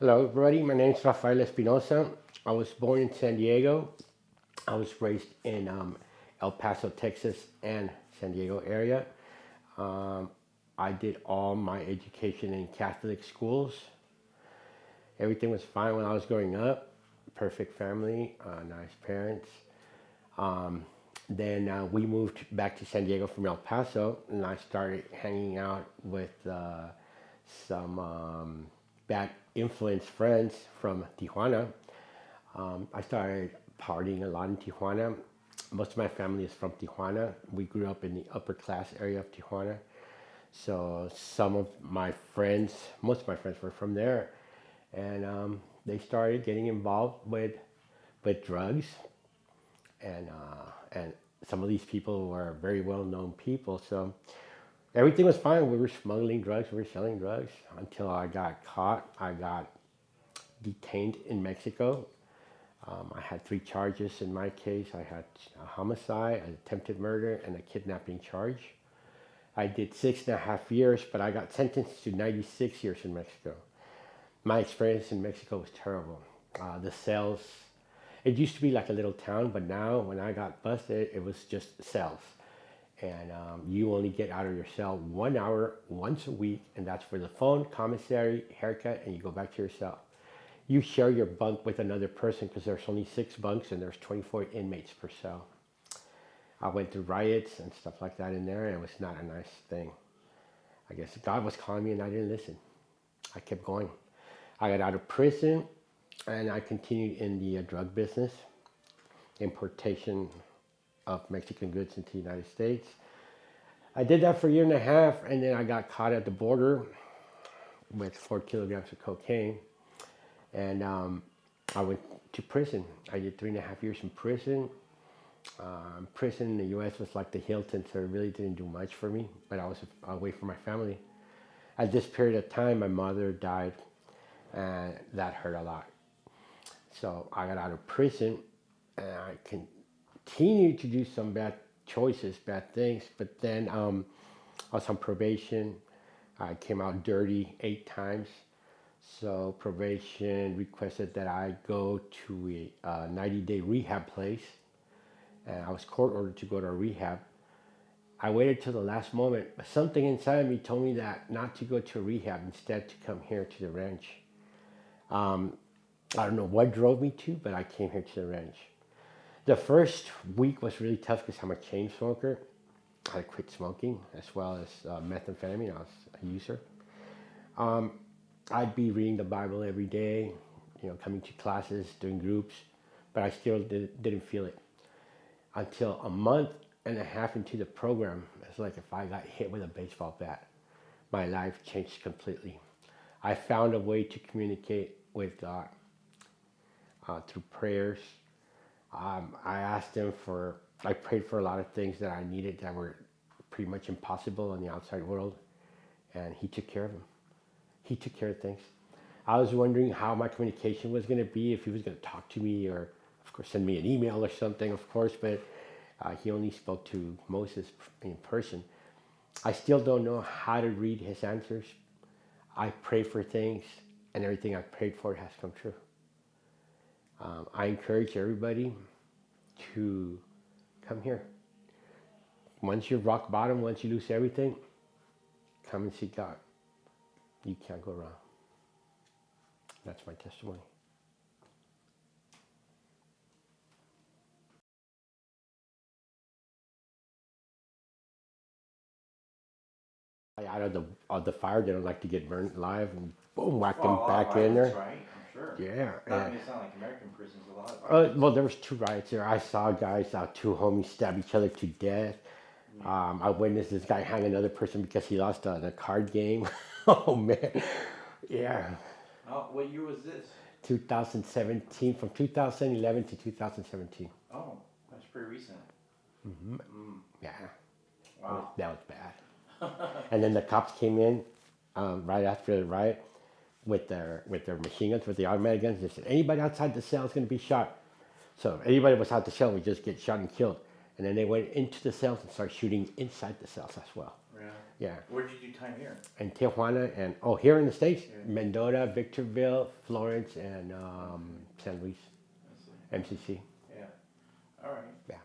Hello, everybody. My name is Rafael Espinosa. I was born in San Diego. I was raised in El Paso, Texas, and San Diego area. Um, I did all my education in Catholic schools. Everything was fine when I was growing up. Perfect family, nice parents. Um, then we moved back to San Diego from El Paso, and I started hanging out with some bad influence friends from Tijuana. I started partying a lot in Tijuana. Most of my family is from Tijuana. We grew up in the upper class area of Tijuana. So some of my friends, most of my friends were from there, and they started getting involved with drugs, and some of these people were very well known people. So everything was fine. We were smuggling drugs, we were selling drugs until I got caught. I got detained in Mexico. I had three charges in my case. I had a homicide, an attempted murder, and a kidnapping charge. I did 6.5 years, but I got sentenced to 96 years in Mexico. My experience in Mexico was terrible. The cells, it used to be like a little town, but now when I got busted, it was just cells. And you only get out of your cell 1 hour once a week, and that's for the phone, commissary, haircut, and you go back to your cell. You share your bunk with another person because there's only 6 bunks and there's 24 inmates per cell. I went through riots and stuff like that in there, and it was not a nice thing. I guess God was calling me and I didn't listen. I kept going. I got out of prison and I continued in the drug business, importation of Mexican goods into the United States. I did that for a year and a half, and then I got caught at the border with 4 kilograms of cocaine, and I went to prison. I did 3.5 years in prison. Prison in the U.S. was like the Hilton, so it really didn't do much for me, but I was away from my family. At this period of time, my mother died, and that hurt a lot. So I got out of prison, and I continued to do some bad choices, bad things, but then I was on probation. I came out dirty 8 times. So probation requested that I go to a 90-day rehab place, and I was court ordered to go to a rehab. I waited till the last moment, but something inside of me told me that not to go to a rehab, instead to come here to the ranch. Um, I don't know what drove me to, but I came here to the ranch. The first week was really tough because I'm a chain smoker. I had to quit smoking as well as methamphetamine. I was a user. Um, I'd be reading the Bible every day, coming to classes, doing groups, but I still didn't feel it. Until a month and a half into the program, it's like if I got hit with a baseball bat, my life changed completely. I found a way to communicate with God through prayers. I prayed for a lot of things that I needed that were pretty much impossible in the outside world, and He took care of them. He took care of things. I was wondering how my communication was going to be, if He was going to talk to me or, of course, send me an email or something, of course, but He only spoke to Moses in person. I still don't know how to read His answers. I pray for things, and everything I prayed for has come true. I encourage everybody to come here. Once you're rock bottom, once you lose everything, come and see God. You can't go wrong. That's my testimony. Out of the fire, they don't like to get burned alive, and boom, whack them back in there. Right, I'm sure. Yeah. It's not like American prisons, a lot of Well, there was 2 riots there. I saw guys, 2 homies stab each other to death. I witnessed this guy hang another person because he lost a card game. Oh man, yeah. What year was this? 2017, from 2011 to 2017. Oh, that's pretty recent. Yeah, Wow. that was bad. And then the cops came in right after the riot with their machine guns, with the automatic guns. They said anybody outside the cell is going to be shot. So if anybody was out the cell, we just get shot and killed. And then they went into the cells and started shooting inside the cells as well. Yeah. Yeah. Where did you do time here? And Tijuana and here in the States, Yeah. Mendota, Victorville, Florence, and San Luis, I see. MCC. Yeah. All right. Yeah.